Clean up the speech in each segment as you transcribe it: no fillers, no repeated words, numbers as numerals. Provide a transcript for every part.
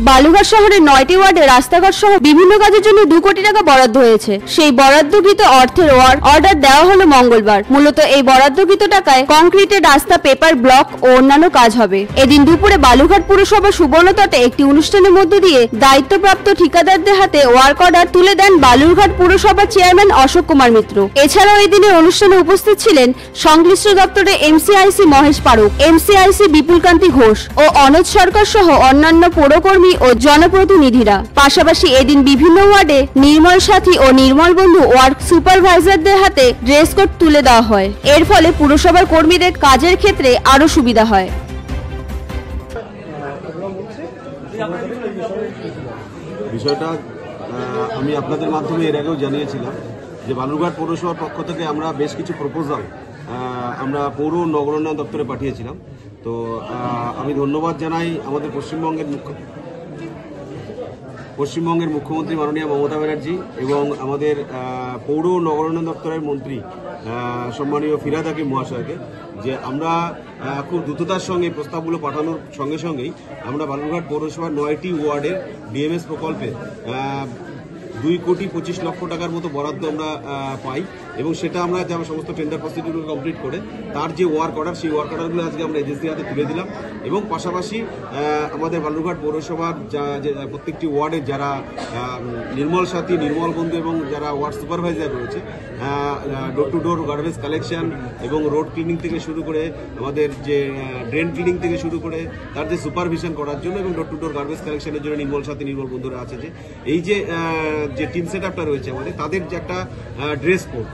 বালুঘাট শহরের 9টি ওয়ার্ডে রাস্তাঘাট সহ বিভিন্ন কাজের জন্য 2 কোটি টাকা বরাদ্দ হয়েছে। সেই বরাদ্দকৃত অর্থের অর্ডার দেওয়া হলো মঙ্গলবার। মূলত এই বরাদ্দকৃত টাকায় কংক্রিটের রাস্তা, পেপার ব্লক ও অন্যান্য কাজ হবে। এদিন দুপুরে বালুঘাট পুরসভা সুবর্ণতটে একটি অনুষ্ঠানের মধ্য দিয়ে দায়িত্বপ্রাপ্ত ঠিকাদারদের হাতে ওয়ার্ক অর্ডার তুলে দেন বালুরঘাট পুরসভার চেয়ারম্যান অশোক কুমার মিত্র। এছাড়াও এই দিনের অনুষ্ঠানে উপস্থিত ছিলেন সংশ্লিষ্ট দপ্তরের এমসিআইসি মহেশ পারুক, এমসিআইসি বিপুলকান্তি ঘোষ ও অনোজ সরকার সহ অন্যান্য পৌরকর্মী ও জনপ্রতিনিধিরা। পাশাপাশি এদিন বিভিন্ন ওয়ার্ডে নির্মল সাথী ও নির্মল বন্ধু ওয়ার্ড সুপারভাইজারদের হাতে ড্রেস কোড তুলে দেওয়া হয়। এর ফলে পুরসভার কর্মীদের কাজের ক্ষেত্রে আরো সুবিধা হয়। বিষয়টা আমি আপনাদের মাধ্যমে এর আগেও জানিয়েছিলাম যে বালুরঘাট পৌরসভার পক্ষ থেকে আমরা বেশ কিছু প্রপোজাল আমরা পৌর নগরোন্নয়ন দপ্তরে পাঠিয়েছিলাম। তো আমি ধন্যবাদ জানাই আমাদের পশ্চিমবঙ্গের মুখ্যমন্ত্রী মাননীয় মমতা ব্যানার্জি এবং আমাদের পৌর নগরোন্নয়ন দপ্তরের মন্ত্রী সম্মানীয় ফিরহাদ হাকিম মহাশয়কে, যে আমরা খুব দ্রুততার সঙ্গে প্রস্তাবগুলো পাঠানোর সঙ্গে সঙ্গেই আমরা বালুরঘাট পৌরসভার 9টি ওয়ার্ডের ডিএমএস প্রকল্পে 2,25,00,000 টাকার মতো বরাদ্দ আমরা পাই এবং সেটা আমরা সমস্ত টেন্ডার প্রসিডিউর কমপ্লিট করে তার যে ওয়ার্ক অর্ডার, সেই ওয়ার্ক অর্ডারগুলো আজকে আমরা এজেন্সির হাতে তুলে দিলাম। এবং পাশাপাশি আমাদের বালুরঘাট পৌরসভার প্রত্যেকটি ওয়ার্ডের যারা নির্মল সাথী, নির্মল বন্ধু এবং যারা ওয়ার্ড সুপারভাইজার রয়েছে, door to door garbage collection এবং রোড ক্লিনিং থেকে শুরু করে আমাদের যে ড্রেন ক্লিনিং থেকে শুরু করে তার যে সুপারভিশন করার জন্য এবং ডোর টু ডোর গার্বেজ কালেকশনের জন্য নির্মল সাথী, নির্মল বন্ধুরা আছে, যে এই যে টিম সেট আপটা রয়েছে আমাদের, তাদের যে একটা ড্রেস কোড,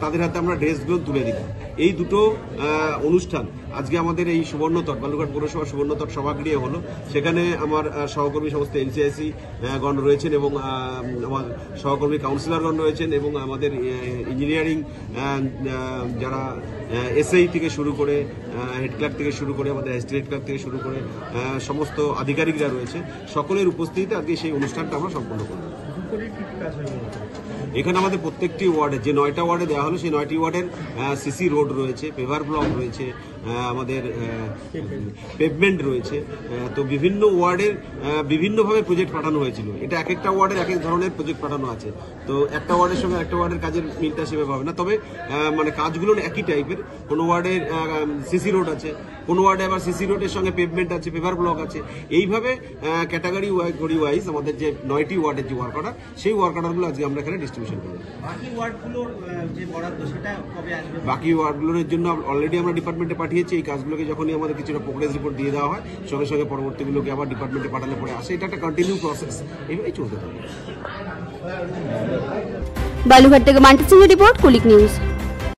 তাদের হাতে আমরা ড্রেসগুলো তুলে দিলাম। এই দুটো অনুষ্ঠান আজকে আমাদের এই সুবর্ণতট বালুরঘাট পৌরসভার সুবর্ণতট সভাগৃহে হলো। সেখানে আমার সহকর্মী সমস্ত এমসিআইসি গণ রয়েছেন এবং আমার সহকর্মী কাউন্সিলরগণ রয়েছেন এবং আমাদের ইঞ্জিনিয়ারিং যারা এসআই থেকে শুরু করে হেড ক্লার্ক থেকে শুরু করে আমাদের অ্যাসিস্ট্যান্ট হেড ক্লার্ক থেকে শুরু করে সমস্ত আধিকারিকরা রয়েছে। সকলের উপস্থিতিতে আজকে সেই অনুষ্ঠানটা আমরা সম্পন্ন করব। এখানে আমাদের প্রত্যেকটি ওয়ার্ডে যে 9টা ওয়ার্ডে দেওয়া হলো, সেই 9টি ওয়ার্ডের সিসি রোড রয়েছে, পেভার ব্লক রয়েছে, আমাদের পেভমেন্ট রয়েছে। তো বিভিন্ন ওয়ার্ডের বিভিন্নভাবে প্রজেক্ট পাঠানো হয়েছিল। এটা এক একটা ওয়ার্ডের এক এক ধরনের প্রজেক্ট পাঠানো আছে। তো একটা ওয়ার্ডের সঙ্গে একটা ওয়ার্ডের কাজের মিলটা সেভাবে হবে না, তবে মানে কাজগুলো একই টাইপের। কোনো ওয়ার্ডের সিসি রোড আছে, কোনো ওয়ার্ডে আবার সিসি রোডের সঙ্গে পেভমেন্ট আছে, পেভার ব্লক আছে। এইভাবে ক্যাটাগরি ওয়াইজ আমাদের যে 9টি ওয়ার্ডের যে ওয়ার্ক অর্ডার, সেই ওয়ার্ক অর্ডারগুলো আজকে আমরা এখানে ডিস্ট্রিবিউশন করব। বাকি ওয়ার্ডগুলোর জন্য অলরেডি আমরা ডিপার্টমেন্টে পাঠিয়েছি। এই কাজগুলোকে যখনই আমাদের কিছুটা প্রোগ্রেস রিপোর্ট দিয়ে দেওয়া হয়, সঙ্গে সঙ্গে পরবর্তীগুলোকে আবার ডিপার্টমেন্টে পাঠালে পরে আসে। এটা একটা কন্টিনিউ প্রসেস, এইভাবেই চলতে থাকে। বালুঘাট থেকে মান্টি সিংহের রিপোর্ট, কুলিক নিউজ।